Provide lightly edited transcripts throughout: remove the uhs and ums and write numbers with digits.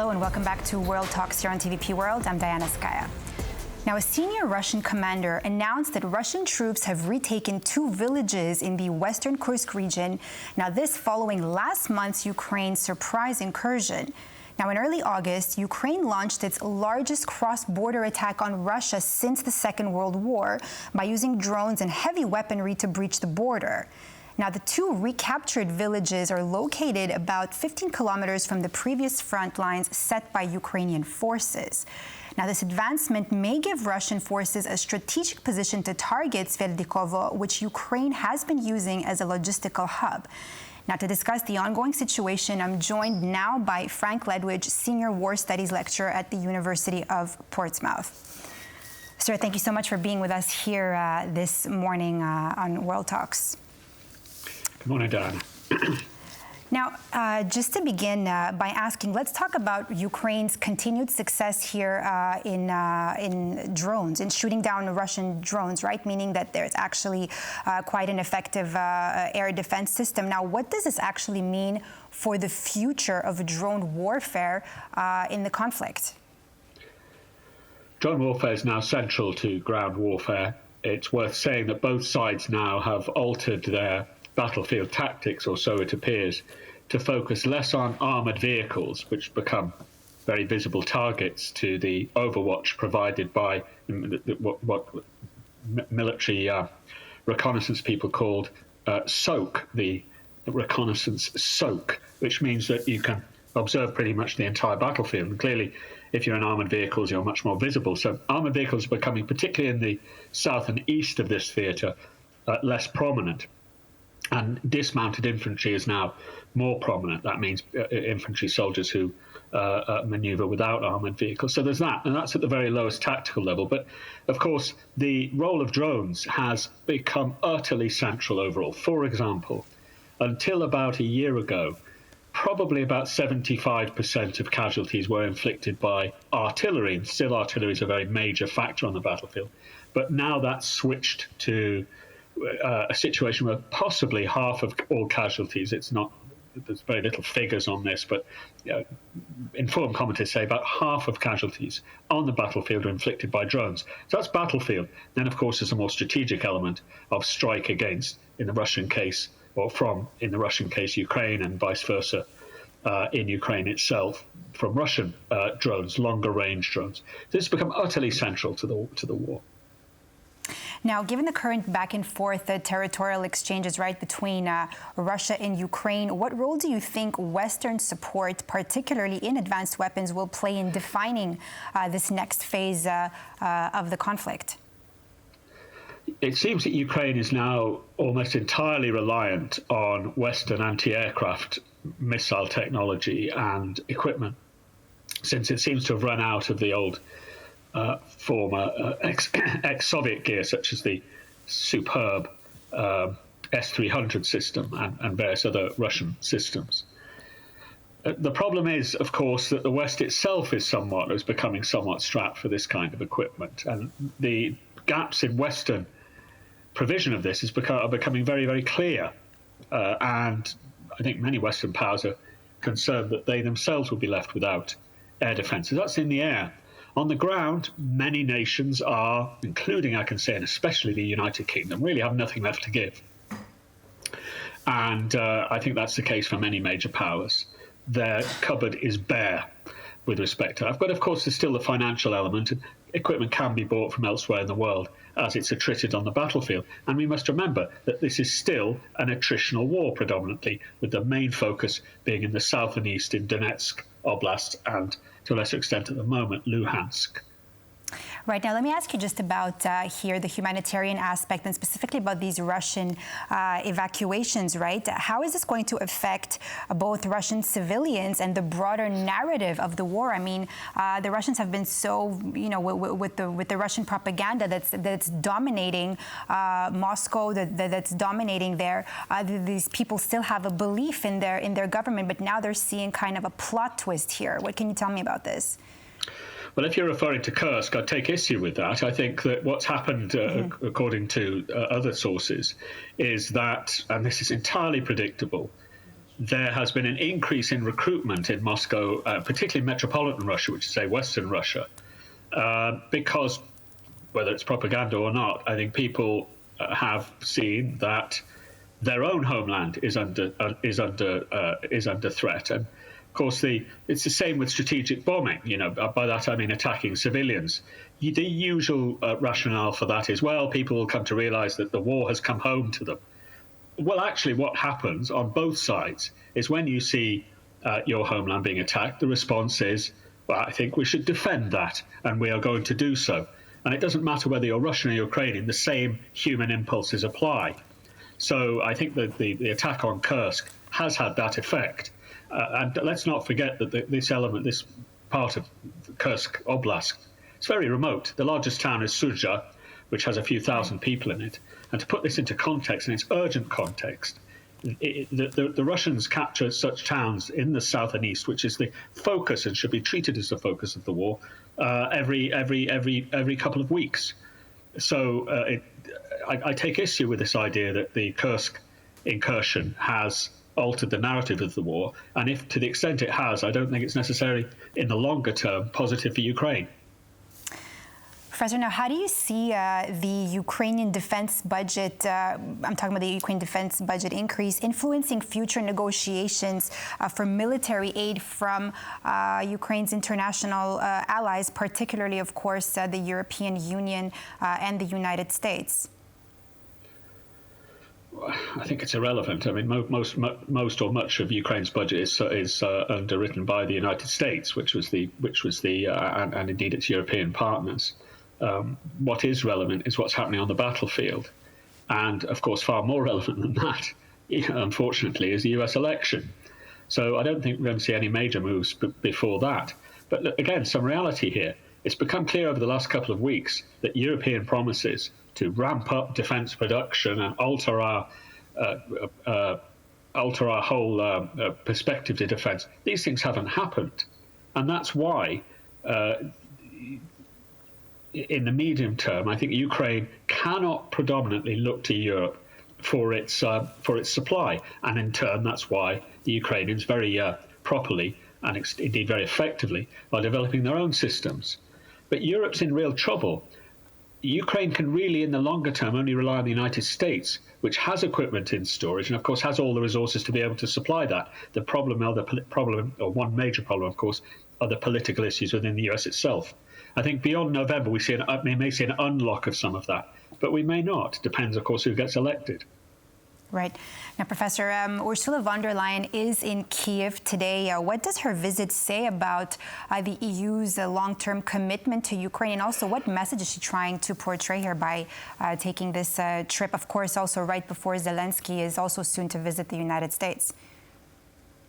Hello and welcome back to World Talks here on TVP World. I'm Diana Skaya. Now, a senior Russian commander announced that Russian troops have retaken 2 villages in the western Kursk region. Now, this following last month's Ukraine surprise incursion. Now, in early August, Ukraine launched its largest cross-border attack on Russia since the Second World War by using drones and heavy weaponry to breach the border. Now, the 2 recaptured villages are located about 15 kilometers from the previous front lines set by Ukrainian forces. Now, this advancement may give Russian forces a strategic position to target Sverdlikovo, which Ukraine has been using as a logistical hub. Now, to discuss the ongoing situation, I'm joined now by Frank Ledwidge, Senior War Studies Lecturer at the University of Portsmouth. Sir, thank you so much for being with us here this morning on World Talks. Good morning, Diana. Now, just to begin by asking, let's talk about Ukraine's continued success here in drones, in shooting down Russian drones, right? Meaning that there's actually quite an effective air defense system. Now, what does this actually mean for the future of drone warfare in the conflict? Drone warfare is now central to ground warfare. It's worth saying that both sides now have altered their battlefield tactics, or so it appears, to focus less on armoured vehicles, which become very visible targets to the overwatch provided by what military reconnaissance people called soak, the reconnaissance soak, which means that you can observe pretty much the entire battlefield. And clearly, if you're in armoured vehicles, you're much more visible. So armoured vehicles are becoming, particularly in the south and east of this theatre, less prominent. And dismounted infantry is now more prominent. That means infantry soldiers who maneuver without armoured vehicles. So there's that, and that's at the very lowest tactical level. But, of course, the role of drones has become utterly central overall. For example, until about a year ago, probably about 75% of casualties were inflicted by artillery, and still artillery is a very major factor on the battlefield. But now that's switched to a situation where possibly half of all casualties, there's very little figures on this, but informed commentators say about half of casualties on the battlefield are inflicted by drones. So that's battlefield. Then, of course, there's a more strategic element of strike against, in the Russian case, or from, in the Russian case, Ukraine, and vice versa in Ukraine itself, from Russian drones, longer range drones. This has become utterly central to the war. Now, given the current back and forth territorial exchanges right between Russia and Ukraine, what role do you think Western support, particularly in advanced weapons, will play in defining this next phase of the conflict? It seems that Ukraine is now almost entirely reliant on Western anti-aircraft missile technology and equipment, since it seems to have run out of the old former ex-Soviet gear, such as the superb S-300 system and various other Russian systems. The problem is, of course, that the West itself is becoming somewhat strapped for this kind of equipment, and the gaps in Western provision of this are becoming very, very clear. And I think many Western powers are concerned that they themselves will be left without air defences. That's in the air. On the ground, many nations are, including, I can say, and especially the United Kingdom, really have nothing left to give. And I think that's the case for many major powers. Their cupboard is bare with respect to that. But, of course, there's still the financial element, and equipment can be bought from elsewhere in the world as it's attrited on the battlefield. And we must remember that this is still an attritional war predominantly, with the main focus being in the south and east in Donetsk Oblast and, to a lesser extent at the moment, Luhansk. Right. Now, let me ask you just about here the humanitarian aspect and specifically about these Russian evacuations, right? How is this going to affect both Russian civilians and the broader narrative of the war? I mean, the Russians have been so, with the Russian propaganda that's dominating Moscow, that's dominating there. These people still have a belief in their government, but now they're seeing kind of a plot twist here. What can you tell me about this? Well, if you're referring to Kursk, I'd take issue with that. I think that what's happened, according to other sources, is that, and this is entirely predictable, there has been an increase in recruitment in Moscow, particularly metropolitan Russia, which is, say, Western Russia, because whether it's propaganda or not, I think people have seen that their own homeland is under threat. And of course, it's the same with strategic bombing. By that I mean attacking civilians. The usual rationale for that is, well, people will come to realize that the war has come home to them. Well, actually, what happens on both sides is when you see your homeland being attacked, the response is, well, I think we should defend that, and we are going to do so. And it doesn't matter whether you're Russian or Ukrainian, the same human impulses apply. So I think that the attack on Kursk has had that effect. And let's not forget that this part of Kursk Oblast, it's very remote. The largest town is Sudzha, which has a few thousand people in it. And to put this into context, in its urgent context, the Russians capture such towns in the south and east, which is the focus and should be treated as the focus of the war, every couple of weeks. So I take issue with this idea that the Kursk incursion has altered the narrative of the war, and if to the extent it has, I don't think it's necessarily in the longer term positive for Ukraine. Professor, now how do you see the Ukrainian defense budget, I'm talking about the Ukraine defense budget increase, influencing future negotiations for military aid from Ukraine's international allies, particularly, of course, the European Union and the United States? I think it's irrelevant. I mean, most or much of Ukraine's budget is underwritten by the United States, which was the and indeed its European partners. What is relevant is what's happening on the battlefield. And, of course, far more relevant than that, unfortunately, is the US election. So I don't think we're going to see any major moves before that. But again, some reality here. It's become clear over the last couple of weeks that European promises to ramp up defence production and alter our whole perspective to defence, these things haven't happened. And that's why in the medium term, I think Ukraine cannot predominantly look to Europe for its supply, and in turn, that's why the Ukrainians very properly and indeed very effectively are developing their own systems. But Europe's in real trouble. Ukraine can really, in the longer term, only rely on the United States, which has equipment in storage and, of course, has all the resources to be able to supply that. The problem, or one major problem, of course, are the political issues within the US itself. I think beyond November, we may see an unlock of some of that, but we may not. Depends, of course, who gets elected. Right. Now, Professor, Ursula von der Leyen is in Kiev today. What does her visit say about the EU's long-term commitment to Ukraine? And also, what message is she trying to portray here by taking this trip? Of course, also right before Zelensky is also soon to visit the United States.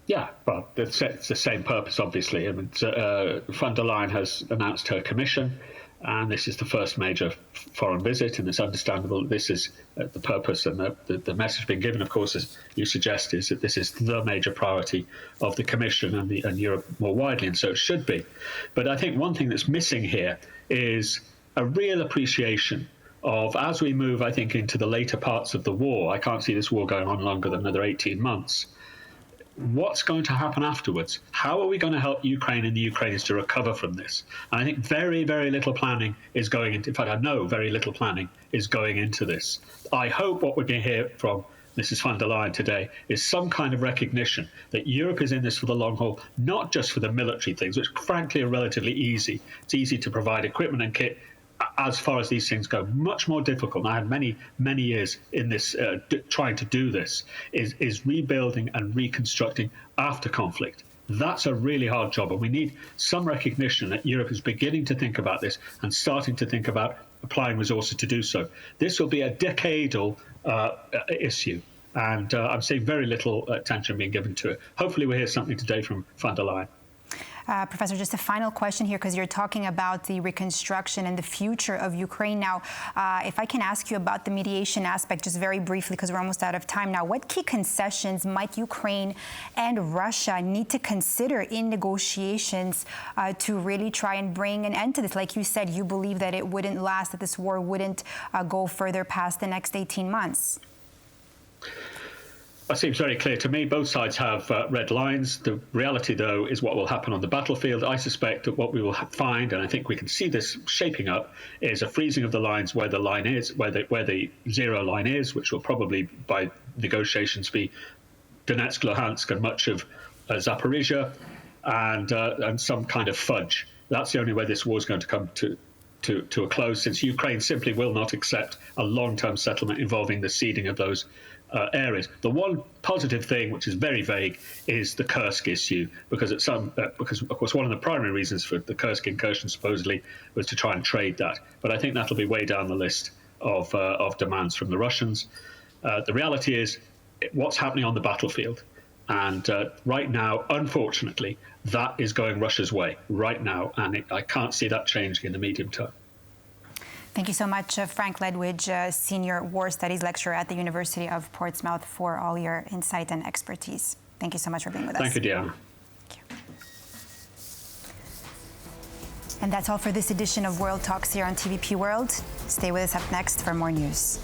Yeah, well, it's the same purpose, obviously. I mean, von der Leyen has announced her commission, and this is the first major foreign visit, and it's understandable that this is the purpose, and the message being given, of course, as you suggest, is that this is the major priority of the Commission and Europe more widely, and so it should be. But I think one thing that's missing here is a real appreciation of, as we move, I think, into the later parts of the war, I can't see this war going on longer than another 18 months, what's going to happen afterwards? How are we going to help Ukraine and the Ukrainians to recover from this? And I think very, very little planning is going into, in fact, I know very little planning is going into this. I hope what we're going to hear from Mrs. von der Leyen today is some kind of recognition that Europe is in this for the long haul, not just for the military things, which frankly are relatively easy. It's easy to provide equipment and kit as far as these things go. Much more difficult, and I had many years in this trying to do this, is rebuilding and reconstructing after conflict. That's a really hard job, and we need some recognition that Europe is beginning to think about this and starting to think about applying resources to do so. This will be a decadal issue, and I'm seeing very little attention being given to it. Hopefully we'll hear something today from von der Leyen. Professor, just a final question here, because you're talking about the reconstruction and the future of Ukraine. Now, if I can ask you about the mediation aspect, just very briefly, because we're almost out of time now. What key concessions might Ukraine and Russia need to consider in negotiations to really try and bring an end to this? Like you said, you believe that it wouldn't last, that this war wouldn't go further past the next 18 months. seems very clear to me. Both sides have red lines. The reality, though, is what will happen on the battlefield. I suspect that what we will find, and I think we can see this shaping up, is a freezing of the lines where the line is, where the zero line is, which will probably, by negotiations, be Donetsk, Luhansk, and much of Zaporizhia, and some kind of fudge. That's the only way this war is going to come to a close, since Ukraine simply will not accept a long-term settlement involving the ceding of those areas. The one positive thing, which is very vague, is the Kursk issue, because of course one of the primary reasons for the Kursk incursion supposedly was to try and trade that. But I think that'll be way down the list of demands from the Russians. The reality is what's happening on the battlefield, and right now, unfortunately, that is going Russia's way right now, and I can't see that changing in the medium term. Thank you so much, Frank Ledwidge, Senior War Studies Lecturer at the University of Portsmouth, for all your insight and expertise. Thank you so much for being with us. Thank you, Diana. Thank you. And that's all for this edition of World Talks here on TVP World. Stay with us up next for more news.